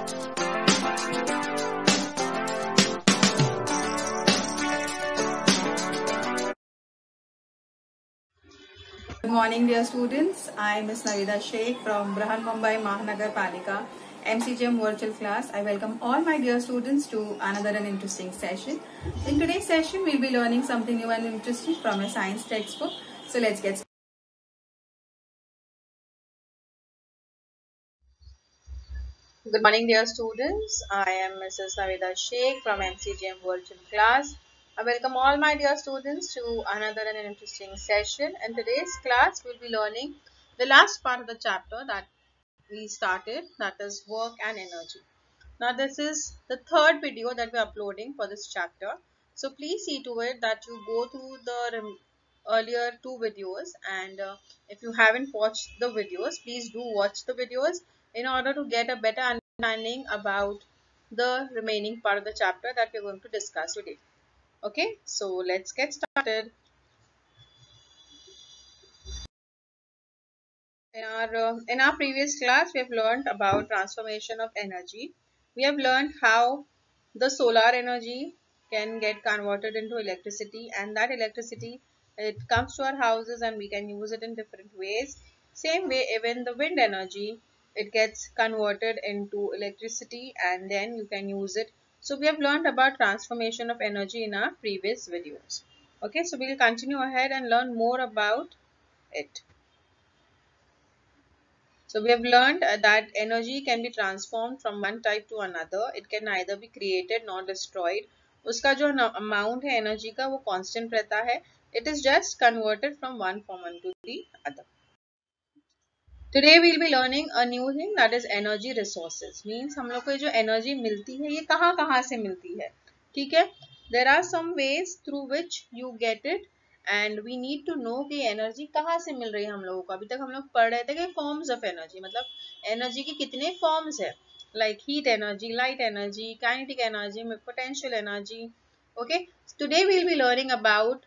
Good morning, dear students. I am Ms. Navida Sheikh from Brahan Mumbai Mahanagar Palika MCGM virtual class. I welcome all my dear students to another and interesting session. In today's session, we'll be learning something new and interesting from a science textbook. So let's get started. Good morning, dear students. I am Mrs. Navida Sheikh from MCGM virtual class. I welcome all my dear students to another and an interesting session. In today's class, we'll be learning the last part of the chapter that we started, that is work and energy. Now this is the third video that we're uploading for this chapter. So please see to it that you go through the earlier two videos, and if you haven't watched the videos, please do watch the videos in order to get a better understanding about the remaining part of the chapter that we're going to discuss today. Okay, so let's get started. In our previous class, we have learned about transformation of energy. We have learned how the solar energy can get converted into electricity, and that electricity, it comes to our houses and we can use it in different ways. Same way, even the wind energy, it gets converted into electricity and then you can use it. So we have learned about transformation of energy in our previous videos. Okay, so we will continue ahead and learn more about it. So we have learned that energy can be transformed from one type to another. It can neither be created nor destroyed. उसका जो amount है energy का वो constant रहता है. It is just converted from one form into the other. Today we will be learning a new thing, that is energy resources. Means हम लोग को जो energy मिलती है ये कहाँ कहाँ से मिलती है, ठीक है? There are some ways through which you get it and we need to know कि एनर्जी कहाँ से मिल रही है हम लोगों को. अभी तक हम लोग पढ़ रहे थे कि फॉर्म्स ऑफ एनर्जी, मतलब एनर्जी के कितने फॉर्म्स है, like heat energy, light energy, kinetic energy, potential energy. Okay, today we will be learning about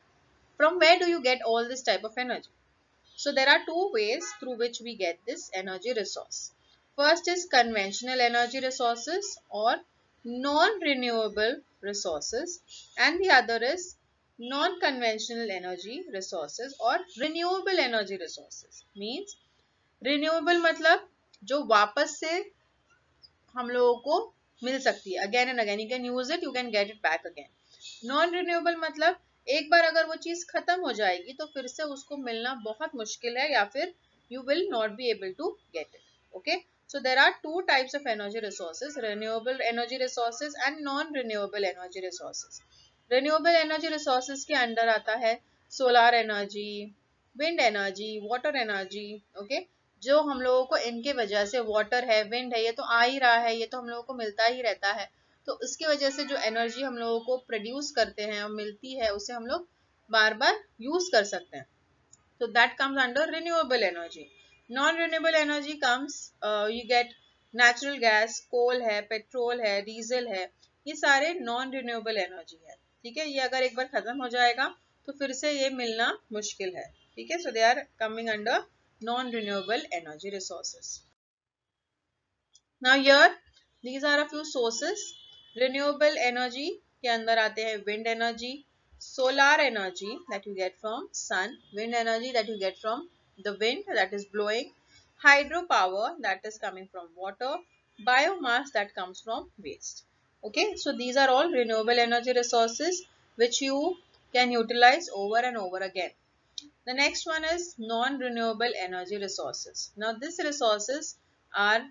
from where do you get all this type of energy. So there are two ways through which we get this energy resource. First is conventional energy resources or non-renewable resources, and the other is non-conventional energy resources or renewable energy resources. Means renewable मतलब जो वापस से हम लोगों को मिल सकती है, again and again you can use it, you can get it back again. Non renewable मतलब एक बार अगर वो चीज खत्म हो जाएगी तो फिर से उसको मिलना बहुत मुश्किल है या फिर you will not be able to get it. Okay, so there are two types of energy resources, renewable energy resources and non renewable energy resources. renewable energy resources के अंदर आता है solar energy, wind energy, water energy. Okay, जो हम लोगों को इनके वजह से, वाटर है, विंड है, ये तो आ ही रहा है, ये तो हम लोगों को मिलता ही रहता है, तो इसकी वजह से जो एनर्जी हम लोगों को प्रोड्यूस करते हैं और मिलती है उसे हम लोग बार बार यूज कर सकते हैं. So that comes under renewable energy. Non-renewable energy comes, you get natural gas, coal है, पेट्रोल है, डीजल है, ये सारे non-renewable energy है. ठीक है, ये अगर एक बार खत्म हो जाएगा तो फिर से ये मिलना मुश्किल है. ठीक है, so they are coming under non-renewable energy resources. Now here these are a few sources. Renewable energy के अंदर आते हैं wind energy, solar energy that you get from sun, wind energy that you get from the wind that is blowing, hydropower that is coming from water, biomass that comes from waste. Okay, so these are all renewable energy resources which you can utilize over and over again. The next one is non-renewable energy resources. Now these resources are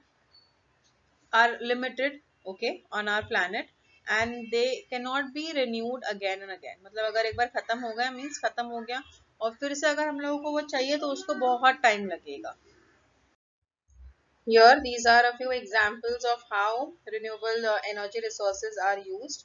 limited, okay, on our planet and they cannot be renewed again and again. मतलब अगर एक बार खत्म हो गया means खत्म हो गया और फिर से अगर हम लोगों को वो चाहिए तो उसको बहुत टाइम लगेगा. Here these are a few examples of how renewable energy resources are used.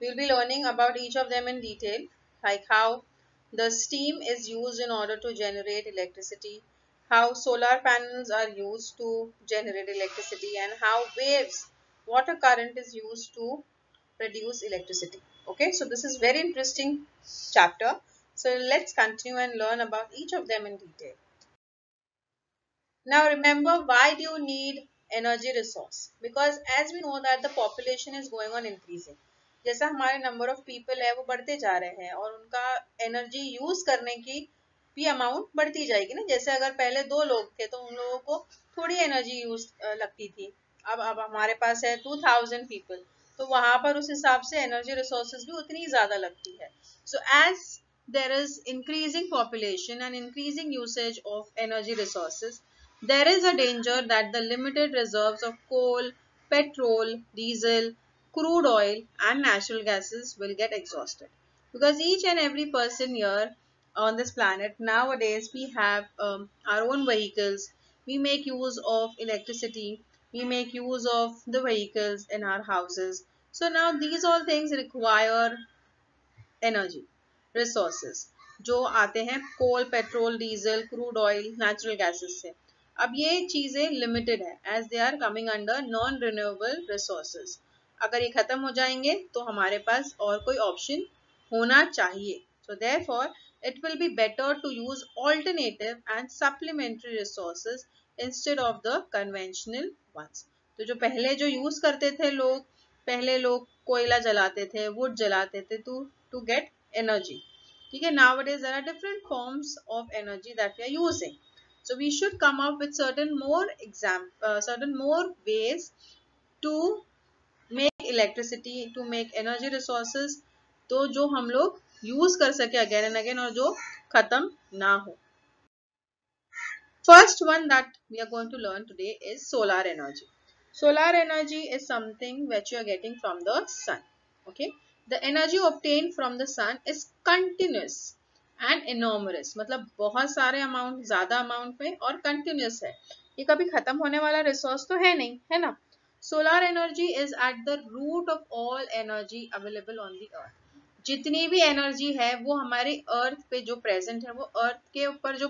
We will be learning about each of them in detail, like how the steam is used in order to generate electricity, how solar panels are used to generate electricity, and how waves, water current is used to produce electricity. Okay, so this is very interesting chapter. So let's continue and learn about each of them in detail. Now remember, why do you need energy resource, because as we know that the population is going on increasing, जैसा हमारे number of people है वो बढ़ते जा रहे हैं और उनका एनर्जी यूज करने की भी अमाउंट बढ़ती जाएगी ना। जैसे अगर पहले 2 लोग थे तो उन लोगों को थोड़ी एनर्जी यूज लगती थी, अब हमारे पास है 2000 पीपल, तो वहां पर उस हिसाब से एनर्जी रिसोर्सेज भी उतनी ज्यादा लगती है। So as there is increasing population and increasing usage of energy resources, there is a danger that the limited reserves of coal, petrol, diesel, crude oil and natural gases will get exhausted. Because each and every person here on this planet nowadays, we have our own vehicles, we make use of electricity, we make use of the vehicles in our houses. So now these all things require energy resources जो आते हैं coal, petrol, diesel, crude oil, natural gases से। अब ये चीजें limited है as they are coming under non renewable resources. अगर ये खत्म हो जाएंगे तो हमारे पास और कोई ऑप्शन होना चाहिए। So therefore it will be better to use alternative and supplementary resources instead of the conventional ones. तो जो पहले जो यूज करते थे लोग, पहले लोग कोयला जलाते थे, वुड जलाते थे to get energy. ठीक है, nowadays there are different forms of energy that we are using. So we should come up with certain more ways to make electricity, to make energy resources, तो जो हम लोग use कर सके again and again और जो खत्म ना हो। First one that we are going to learn today is solar energy. Solar energy is something which you are getting from the sun. Okay, the energy obtained from the sun is continuous and enormous. मतलब बहुत सारे amount, ज्यादा amount में और continuous है, ये कभी खत्म होने वाला रिसोर्स तो है नहीं, है ना। Solar energy is at the root of all energy available on the earth. जितनी भी एनर्जी है वो हमारे अर्थ पे जो प्रेजेंट है, वो अर्थ के ऊपर जो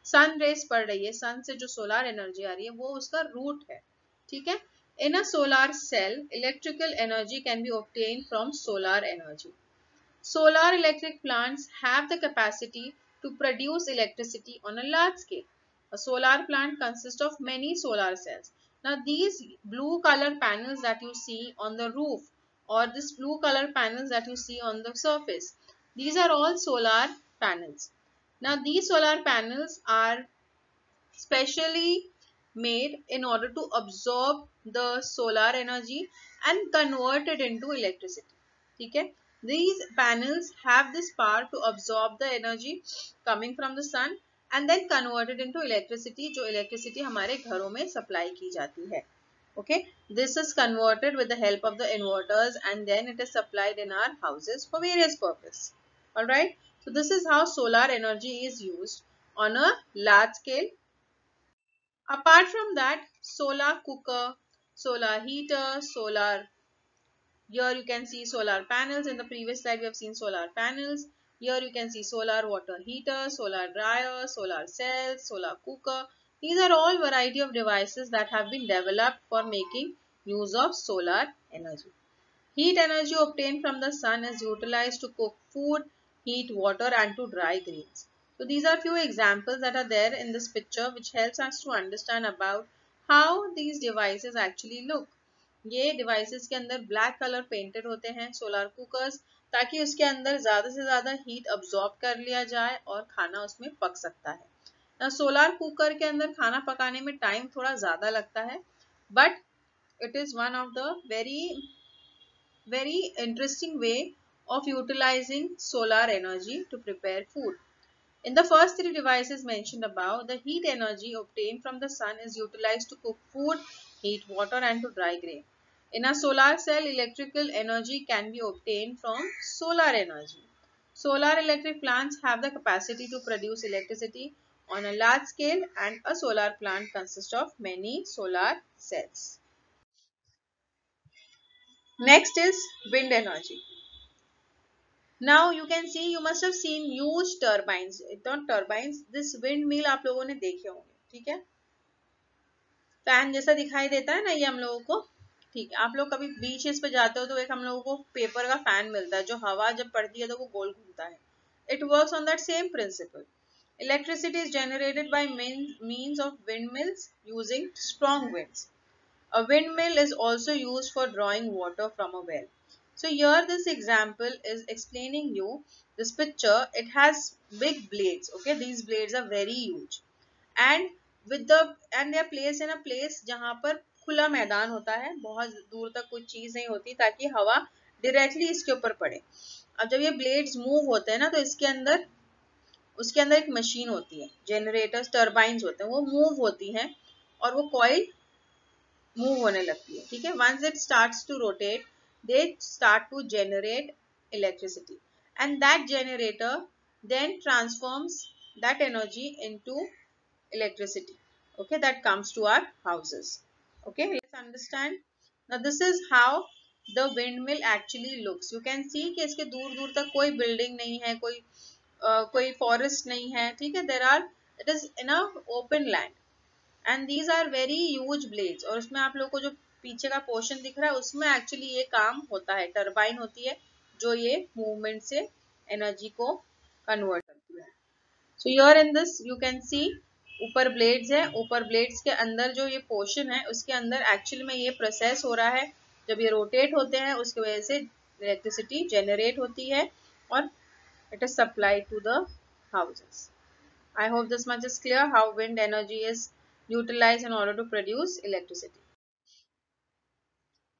सन रेस पड़ रही है, सन से जो सोलर एनर्जी आ रही है वो उसका रूट है। ठीक है, in a solar cell electrical energy can be obtain from solar energy. Solar electric plants have the capacity to produce electricity on a large scale. A solar plant consists of many solar cells. Now these blue color panels that you see on the roof, or this blue color panels that you see on the surface, these are all solar panels. Now these solar panels are specially made in order to absorb the solar energy and convert it into electricity. ठीक है, these panels have this power to absorb the energy coming from the sun and then convert it into electricity, जो electricity हमारे घरों में supply की जाती है। Okay, this is converted with the help of the inverters and then it is supplied in our houses for various purposes. All right, so this is how solar energy is used on a large scale. Apart from that, solar cooker, solar heater, solar, here you can see solar panels. In the previous slide we have seen solar panels. Here you can see solar water heater, solar dryer, solar cells, solar cooker. These are all variety of devices that have been developed for making use of solar energy. Heat energy obtained from the sun is utilized to cook food, heat water and to dry grains. So these are few examples that are there in this picture which helps us to understand about how these devices actually look. ये devices के अंदर black color painted होते हैं, solar cookers, ताकि उसके अंदर ज़्यादा से ज़्यादा heat absorb कर लिया जाए और खाना उसमें पक सकता है। ना solar cooker के अंदर खाना पकाने में time थोड़ा ज़्यादा लगता है, but it is one of the very interesting way of utilizing solar energy to prepare food. In the first three devices mentioned above, the heat energy obtained from the sun is utilized to cook food, heat water and to dry grain. In a solar cell, electrical energy can be obtained from solar energy. Solar electric plants have the capacity to produce electricity on a large scale and a solar plant consists of many solar cells. Next is wind energy. Now you can see, you must have seen huge turbines, not turbines, this windmill आप लोगों ने देखे होंगे, ठीक है, fan जैसा दिखाई देता है ना ये हम लोगों को। ठीक है, आप लोग कभी बीचेस पे जाते हो तो एक हम लोगों को पेपर का फैन मिलता है जो हवा जब पड़ती है तो वो गोल घूमता है। It works on that same principle. Electricity is generated by means of windmills using strong winds. A windmill is also used for drawing water from a well. So here this example is explaining you this picture. It has big blades. Okay, these blades are very huge, and they are placed in a place जहाँ पर खुला मैदान होता है, बहुत दूर तक कोई चीज नहीं होती ताकि हवा डायरेक्टली इसके ऊपर पड़े. अब जब ये ब्लेड्स मूव होते हैं ना, तो उसके अंदर एक मशीन होती है, जनरेटर्स, टर्बाइंस होते हैं, वो मूव होती हैं और वो कॉइल मूव होने लगती है. ठीक है, once it starts to rotate, they start to generate electricity, and that generator then transforms that energy into electricity. Okay, that comes to our houses. Okay, let's understand. Now this is how the windmill actually looks. You can see कि इसके दूर दूर तक कोई building नहीं है, कोई forest नहीं है. ठीक है, there are, it is in a open land and these are very huge blades. और उसमें आप लोग को जो पीछे का पोर्शन दिख रहा है, उसमें एक्चुअली ये काम होता है, टर्बाइन होती है जो ये मूवमेंट से एनर्जी को कन्वर्ट करती है. So here in this you can see ऊपर ब्लेड्स है, ऊपर ब्लेड्स के अंदर जो ये पोर्शन है उसके अंदर एक्चुअली में ये प्रोसेस हो रहा है. जब ये रोटेट होते हैं उसकी वजह से इलेक्ट्रिसिटी जनरेट होती है और it is supplied to the houses. I hope this much is clear how wind energy is utilized in order to produce electricity.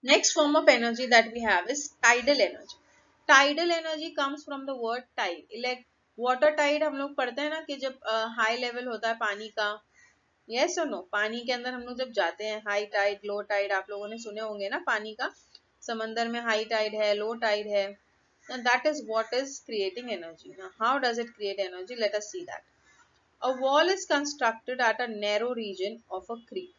Next form of energy that we have is tidal energy. Tidal energy comes from the word tide. Water tide हम लोग पढ़ते हैं ना कि जब high level होता है पानी का, yes or no? पानी के अंदर हम लोग जब जाते हैं, high tide, low tide आप लोगों ने सुने होंगे ना पानी का, समंदर में high tide है, low tide है. And that is what is creating energy. Now how does it create energy? Let us see that. A wall is constructed at a narrow region of a creek.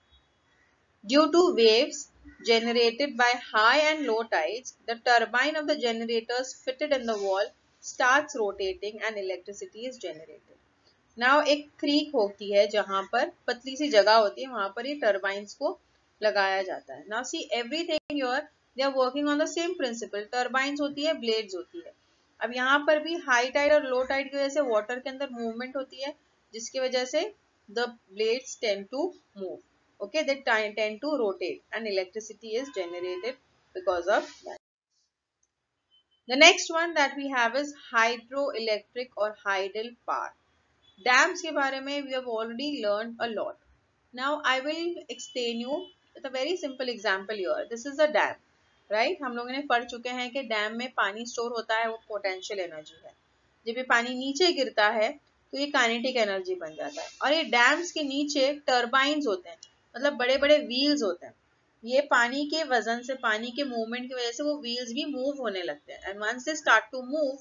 Due to waves generated by high and low tides, the turbine of the generators fitted in the wall starts rotating and electricity is generated. Now एक creek होती है जहाँ पर पतली सी जगह होती है, वहाँ पर ये turbines को लगाया जाता है. Now see everything here, they are working on the same principle. Turbines होती है, blades होती है. अब यहाँ पर भी high tide और low tide की वजह से water के अंदर movement होती है, जिसकी वजह से the blades tend to move. Okay, they tend to rotate and electricity is generated because of that. The next one that we have is hydroelectric or tidal power. Dams के बारे में we have already learned a lot. Now I will explain you with a very simple example here. This is a dam, right? हम लोगों ने पढ़ चुके हैं कि डैम में पानी स्टोर होता है, वो पोटेंशियल एनर्जी है. जब ये पानी नीचे गिरता है तो ये काइनेटिक एनर्जी बन जाता है. और ये डैम्स के नीचे टर्बाइंस होते हैं, मतलब बड़े बड़े व्हील्स होते हैं. ये पानी के वजन से, पानी के मूवमेंट की वजह से वो व्हील्स भी मूव होने लगते हैं. And once they start to move,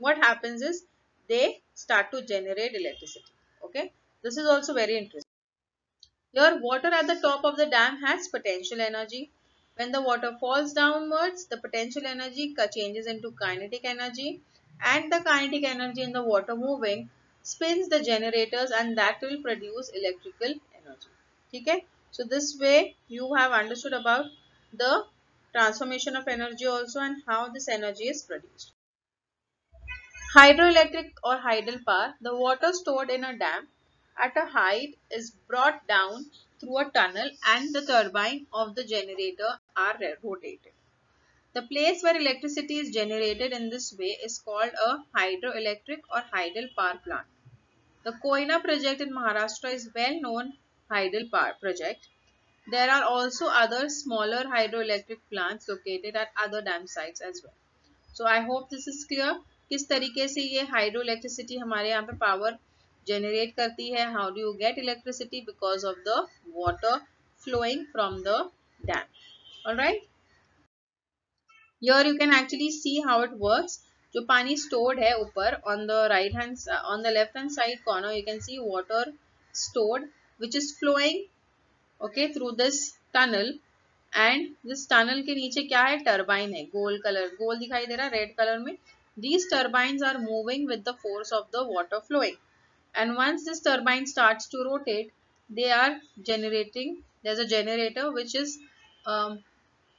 what happens is they start to generate electricity. Okay, this is also very interesting. Your water at the top of the dam has potential energy. When the water falls downwards, the potential energy changes into kinetic energy, and the kinetic energy in the water moving spins the generators and that will produce electrical energy. Okay, so this way you have understood about the transformation of energy also and how this energy is produced. Hydroelectric or tidal power, the water stored in a dam at a height is brought down through a tunnel and the turbine of the generator are rotated. The place where electricity is generated in this way is called a hydroelectric or tidal power plant. The Koyna project in Maharashtra is well known tidal power project. There are also other smaller hydroelectric plants located at other dam sites as well. So I hope this is clear. किस तरीके से ये hydro electricity हमारे यहाँ पे power generate करती है. How do you gate electricity? Because of the water flowing from the dam. All right. Here you can actually see how it works. जो पानी stored है ऊपर on the on the left hand side corner, you can see water stored which is flowing okay through this tunnel. And this tunnel के नीचे क्या है? Turbine है. गोल दिखाई दे रहा है रेड कलर में. These turbines are moving with the force of the water flowing, and once this turbine starts to rotate, they are generating. There's a generator which is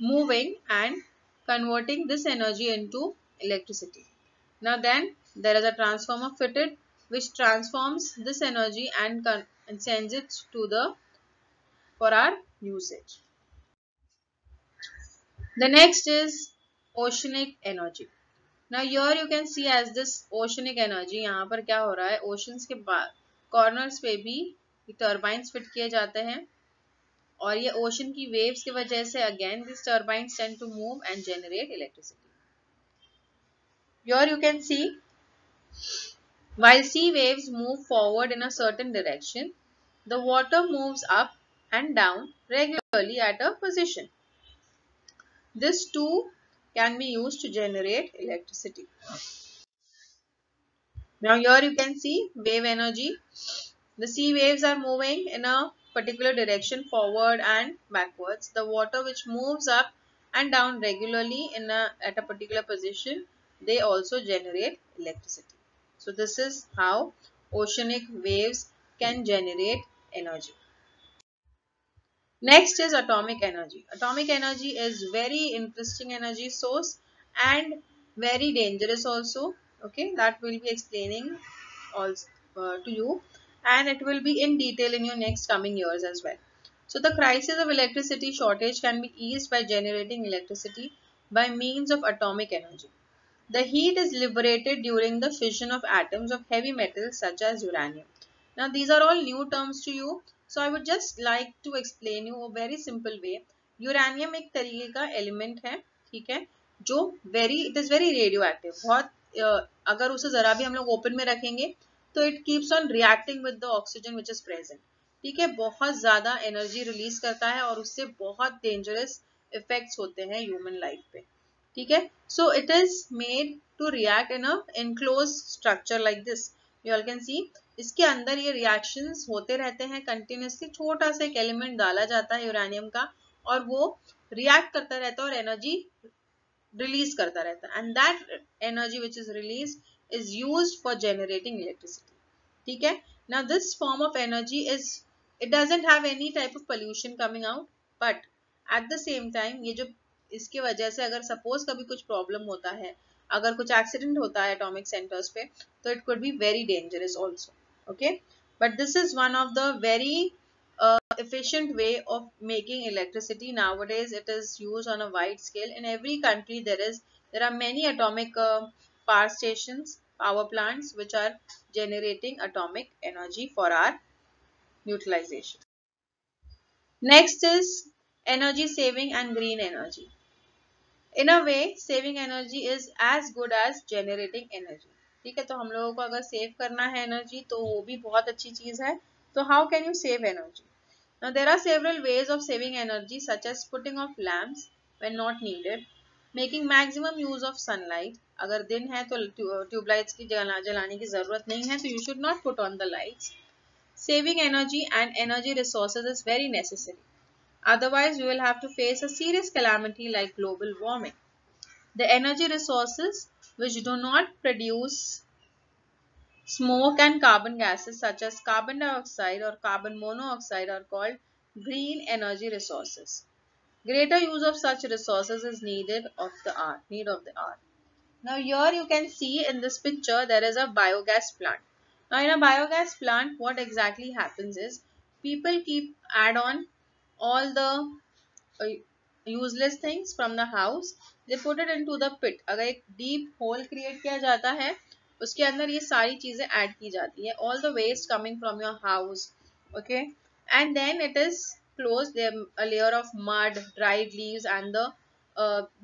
moving and converting this energy into electricity. Now then there is a transformer fitted which transforms this energy and sends it to the for our usage. The next is oceanic energy. Now here you can see as this oceanic energy, यहाँ पर क्या हो रहा है, oceans के corners पे भी turbines fit किए जाते हैं और ये ocean की waves की वजह से again these turbines tend to move and generate electricity. Here you can see while sea waves move forward in a certain direction, the water moves up and down regularly at a position. This too can be used to generate electricity. Now here you can see wave energy. The sea waves are moving in a particular direction forward and backwards. The water which moves up and down regularly at a particular position, they also generate electricity. So this is how oceanic waves can generate energy. Next is atomic energy. Atomic energy is very interesting energy source and very dangerous also. Okay, that will be explaining also to you, and it will be in detail in your next coming years as well. So the crisis of electricity shortage can be eased by generating electricity by means of atomic energy. The heat is liberated during the fission of atoms of heavy metals such as uranium. Now these are all new terms to you. So I would just like to explain you a very simple way. Uranium एक तरीके का element है, ठीक है, जो it is very radioactive. बहुत अगर उसे जरा भी हम लोग open में रखेंगे तो it keeps on reacting with the oxygen which is present. ठीक है, बहुत ज़्यादा energy release करता है और उससे बहुत dangerous effects होते हैं human life पे. ठीक है, so it is made to react in a enclosed structure like this. You all can see इसके अंदर ये reactions होते रहते हैं continuously. छोटा सा एक element डाला जाता है यूरेनियम का और वो react करता रहता है और energy release करता रहता है, and that energy which is released is used for generating electricity. ठीक है, now this form of energy is, it doesn't have any type of pollution coming out, but at the same time ये जो इसके वजह से अगर suppose कभी कुछ प्रॉब्लम होता है, अगर कुछ एक्सीडेंट होता है एटॉमिक सेंटर्स पे, तो it could be very dangerous also. Okay, but this is one of the very efficient way of making electricity. Nowadays it is used on a wide scale. In every country there are many atomic power stations, power plants which are generating atomic energy for our utilization. Next is energy saving and green energy. In a way saving energy is as good as generating energy. ठीक है, तो हम लोगों को अगर save करना है energy तो वो भी बहुत अच्छी चीज है. तो how can you save energy? Now there are several ways of saving energy such as putting off lamps when not needed, making maximum use of sunlight. अगर दिन है तो ट्यूबलाइट्स की जलाने की जरूरत नहीं है तो you should not put on the lights. Saving energy and energy resources is very necessary. Otherwise we will have to face a serious calamity like global warming. The energy resources which do not produce smoke and carbon gases such as carbon dioxide or carbon monoxide are called green energy resources. Greater use of such resources is need of the hour. Now here you can see in this picture there is a biogas plant. Now in a biogas plant what exactly happens is people keep add on all the useless things from the house, they put it into the pit. अगर एक deep hole create किया जाता है उसके अंदर ये सारी चीजें add की जाती है, all the waste coming from your house. Okay, and then it is closed. There a layer of mud, dried leaves and the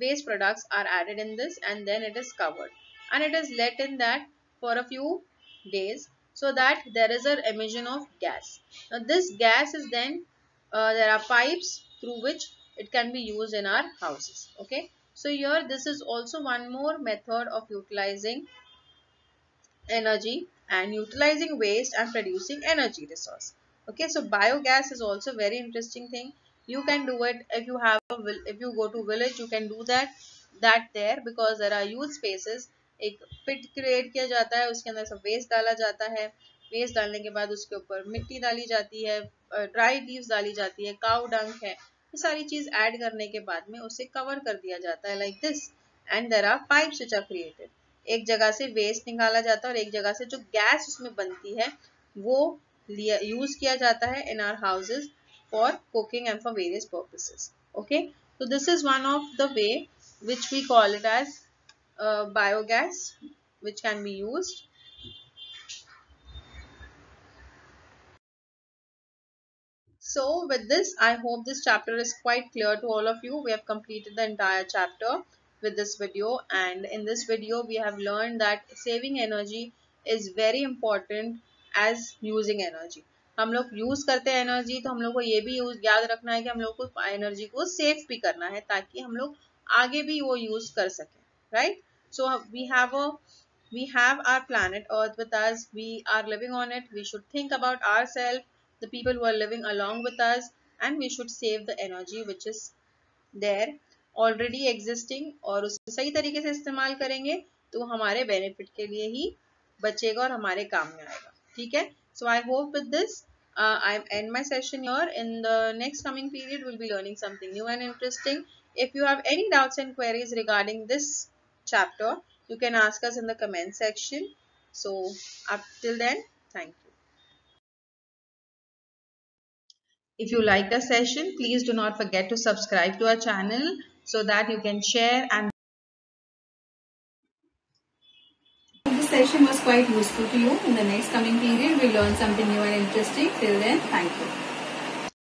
waste products are added in this, and then it is covered and it is let in that for a few days so that there is an emission of gas. Now this gas is then there are pipes through which it can be used in our houses. Okay, so here this is also one more method of utilizing energy and utilizing waste and producing energy resource. Okay, so biogas is also very interesting thing. You can do it if you have if you go to village, you can do that there because there are huge spaces. एक पिट create किया जाता है, उसके अंदर सब waste डाला जाता है, वेस्ट डालने के बाद उसके ऊपर मिट्टी डाली जाती है, ड्राई लीव्स डाली जाती है, काउ डंक है, ये सारी चीज ऐड करने के बाद में उसे कवर कर दिया जाता है like this, and there are pipes which are created. एक जगह से वेस्ट निकाला जाता है और एक जगह से जो गैस उसमें बनती है वो यूज किया जाता है in our houses for cooking and for various purposes. Okay, So this is one of the way which we call it as biogas, which can be used. So with this, I hope this chapter is quite clear to all of you. We have completed the entire chapter with this video, and in this video we have learned that saving energy is very important as using energy. हम लोग use करते हैं energy, तो हम लोग को ये भी याद रखना है कि हम लोग को एनर्जी को सेव भी करना है, ताकि हम लोग आगे भी वो यूज कर सकें, right? So we have our planet earth with us, we are living on it, we should think about ourselves, the people who are living along with us, and we should save the energy which is there already existing, और उसे सही तरीके से इस्तेमाल करेंगे तो हमारे benefit के लिए ही बचेगा और हमारे काम में आएगा, ठीक है? So I hope with this I end my session here. In the next coming period we'll be learning something new and interesting. If you have any doubts and queries regarding this chapter, you can ask us in the comment section. So up till then, thank you. If you liked the session, please do not forget to subscribe to our channel so that you can share. And this session was quite useful to you. In the next coming period, we'll learn something new and interesting. Till then, thank you.